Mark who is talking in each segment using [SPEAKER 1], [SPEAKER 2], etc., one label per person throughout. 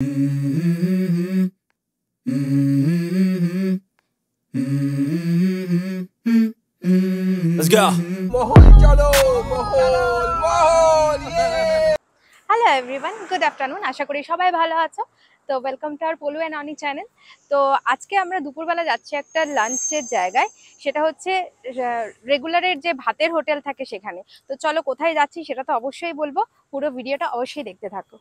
[SPEAKER 1] Let's go.
[SPEAKER 2] Hello everyone, good afternoon. আশা করি সবাই ভালো আছো। তো welcome to our Polu and Oni channel. তো আজকে আমরা দুপুরবেলা যাচ্ছি একটা লাঞ্চের জায়গায়, সেটা হচ্ছে রেগুলারের যে ভাতের হোটেল থাকে সেখানে। তো চলো কোথায় যাচ্ছি সেটা তো অবশ্যই বলবো, পুরো ভিডিওটা অবশ্যই দেখতে থাকো।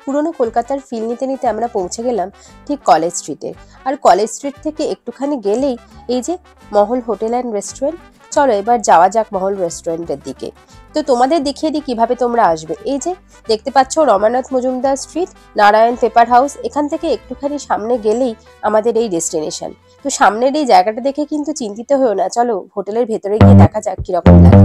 [SPEAKER 3] পুরনো কলকাতার ফিল নিতে নিতে আমরা পৌঁছে গেলাম ঠিক কলেজ স্ট্রিটে। আর কলেজ স্ট্রিট থেকে একটুখানি গেলেই এই যে মহল হোটেল অ্যান্ড রেস্টুরেন্ট। চলো এবার যাওয়া যাক মহল রেস্টুরেন্টের দিকে। তো তোমাদের দেখিয়ে দিই কিভাবে তোমরা আসবে। এই যে দেখতে পাচ্ছ Ramanath Majumdar street, Narayan paper house, এখান থেকে একটুখানি সামনে গেলেই আমাদের এই ডেস্টিনেশন। তো সামনের এই জায়গাটা দেখে কিন্তু চিন্তিত হয়েও না, চলো হোটেলের ভেতরে গিয়ে দেখা যাক কিরকম লাগে।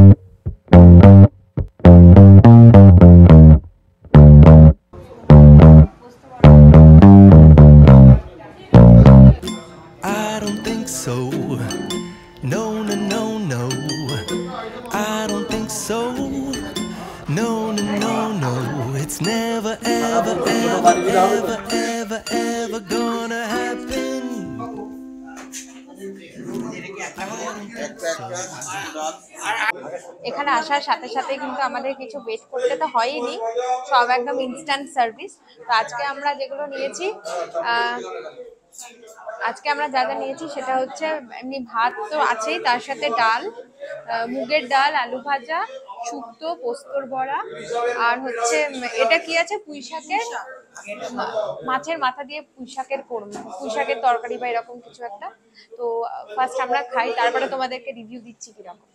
[SPEAKER 1] It's never ever ever ever ever ever gonna happen.
[SPEAKER 2] এখানে আসার সাথে সাথে কিন্তু আমাদের কিছু ওয়েট করতে তো হয়নি, সব একদম ইনস্ট্যান্ট সার্ভিস। তো আজকে আমরা যেগুলো নিয়েছি, যা নিয়েছি সেটা হচ্ছে এমনি ভাত তো আছেই, তার সাথে ডাল, মুগের ডাল, আলু ভাজা, শুক্তো, পোস্তর বড়া, আর হচ্ছে এটা কি আছে, পুঁইশাকের, মাছের মাথা দিয়ে পুঁইশাকের তরকারি বা এরকম কিছু একটা। তো ফার্স্ট আমরা খাই, তারপরে তোমাদেরকে রিভিউ দিচ্ছি কিরকম।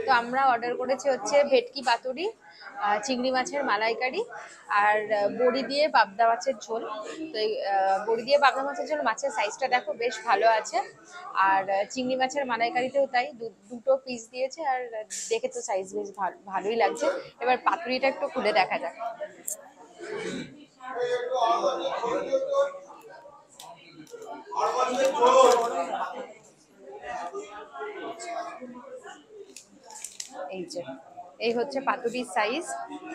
[SPEAKER 2] তো আমরা অর্ডার করেছি হচ্ছে ভেটকি পাতুরি, চিংড়ি মাছের মালাইকারি, আর বড়ি দিয়ে পাবদা মাছের ঝোল। তো এই বড়ি দিয়ে পাবদা মাছের ঝোল, মাছের সাইজটা দেখো বেশ ভালো আছে, আর চিংড়ি মাছের মালাইকারিতেও তাই, দুটো পিস দিয়েছে, আর দেখে তো সাইজ বেশ ভালোই লাগছে। এবার পাতুরিটা একটু খুলে দেখা যাক। এই হচ্ছে পাতুরির সাইজ।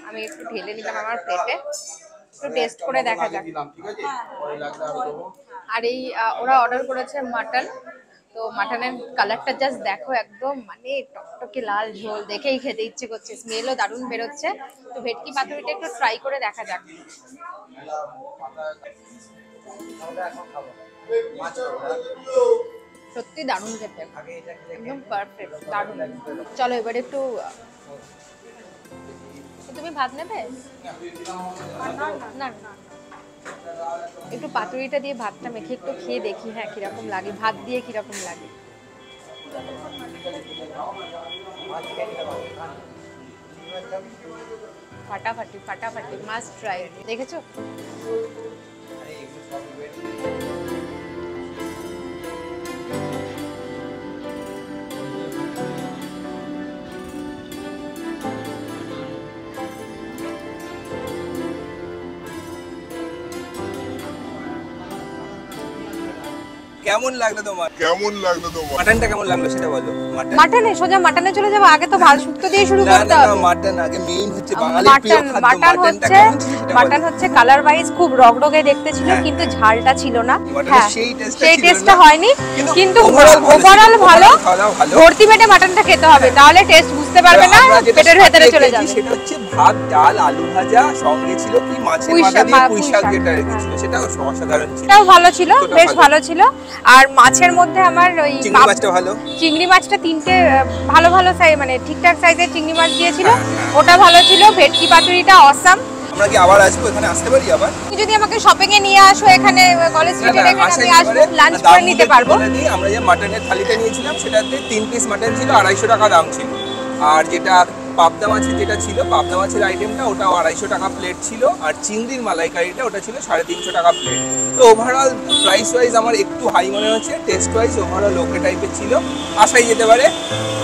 [SPEAKER 2] আমি একটু ঢেলে নিলাম আমার প্লেটে, একটু টেস্ট করে দেখা যাক। আর এই ওরা অর্ডার করেছে মাটন। তো মাটনের কালারটা জাস্ট দেখো, একদম মানে টকটকে লাল ঝোল, দেখেই খেতে ইচ্ছে করছে, স্মেলও দারুণ বেরোচ্ছে। তো ভেটকি পাতুরিটা একটু ট্রাই করে দেখা যাক। সত্যি দারুণ খেতে, একদম পারফেক্ট, দারুণ। চলো এবার একটু, তুমি ভাত নেবে? না না, একটু পাতুরিটা দিয়ে ভাতটা মেখে একটু খেয়ে দেখি, হ্যাঁ কিরকম লাগে, ভাত দিয়ে কিরকম লাগে। ফাটাফাটি ফাটাফাটি, মাস্ট ট্রাই। দেখেছো?
[SPEAKER 4] কেমন লাগলো তোমার? মাটনটা কেমন লাগলো সেটা বলো।
[SPEAKER 2] মাটনে চলে যাবো, আগে তো ভাত শুক্তো দিয়ে শুরু করতে হবে।
[SPEAKER 4] মাটন আগে, মেইন হচ্ছে বাঙালির প্রিয় খাদ্য।
[SPEAKER 2] মাটন হচ্ছে কালার ওয়াইজ খুব রগরগে দেখতে ছিল, কিন্তু ঝালটা ছিল না। হ্যাঁ, সেই টেস্টটা হয়নি, কিন্তু ওভারঅল ভালো। ভর্তি পেটে মাটনটা খেতে হবে, তাহলে টেস্ট বুঝতে পারবে না, পেটের ভেতরে চলে যাবে।
[SPEAKER 4] সেটা হচ্ছে ভাত, ডাল, আলু ভাজা, সঙ্গে ছিল কি মাছের মাথা দিয়ে পুঁইশাক যেটা রেখেছিল, সেটাও অসাধারণ ছিল।
[SPEAKER 2] সেটাও ভালো ছিল, বেশ ভালো ছিল। আর মাছের মধ্যে আমার ওই চিংড়ি মাছটা তিনটে ভালো ভালো সাইজ, মানে ঠিকঠাক সাইজের চিংড়ি মাছ দিয়েছিল, ওটা ভালো ছিল। ভেটকি পাতুরিটা অসাম।
[SPEAKER 4] আমরা কি আবার আসবো, এখানে আসতে পারি আবার?
[SPEAKER 2] তুমি যদি আমাকে শপিং এ নিয়ে আসো এখানে কলেজ স্ট্রিটের এখানে, আমি আসবো, লাঞ্চ করে নিতে পারবো।
[SPEAKER 4] আমরা যে মাটনের থালিটা নিয়েছিলাম সেটাতে 3 পিস মাটন ছিল, 250 টাকা দাম ছিল। আর যেটা পাবদা মাছের যেটা ছিল, পাবদা মাছের আইটেমটা, ওটাও 250 টাকা প্লেট ছিল। আর চিংড়ির মালাইকারিটা ওটা ছিল 350 টাকা প্লেট। তো তো ওভারঅল প্রাইস ওয়াইজ আমার একটু হাই মনে হচ্ছে, টেস্ট ওয়াইজ ওভারঅল ওকে টাইপের ছিল, আসাই যেতে পারে।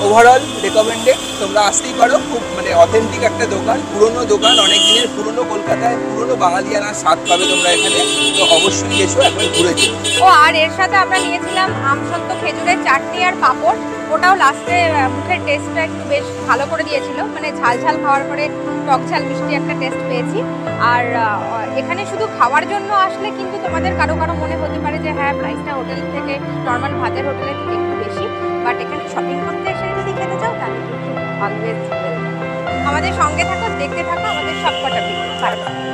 [SPEAKER 4] ওভারঅল রেকমেন্ডেড, তোমরা আসতেই পারো। খুব মানে অথেন্টিক একটা দোকান, পুরনো দোকান, অনেক দিনের পুরনো, কলকাতায় পুরনো বাঙালিয়ানার স্বাদ পাবে তোমরা এখানে। তো অবশ্যই এসো, একবার ঘুরে যেও।
[SPEAKER 2] ও আর এর সাথে আমরা নিয়েছিলাম আমসত্ত্ব খেজুরের চাটনি আর পাঁপড়, ওটাও লাস্টে মুখের টেস্টটা একটু বেশ ভালো করে দিয়েছিল, মানে ঝাল ঝাল খাওয়ার পরে টক ঝাল মিষ্টি একটা টেস্ট পেয়েছি। আর এখানে শুধু খাওয়ার জন্য আসলে কিন্তু তোমাদের কারো কারো মনে হতে পারে যে হ্যাঁ প্রাইসটা হোটেল থেকে, নর্মাল ভাতের হোটেলের থেকে একটু বেশি, বাট এখানে শপিং করতে এসে যদি খেতে চাও তাহলে কিন্তু অলওয়েজ আমাদের সঙ্গে থাকো, দেখতে থাকো আমাদের সবকটা ভিডিও।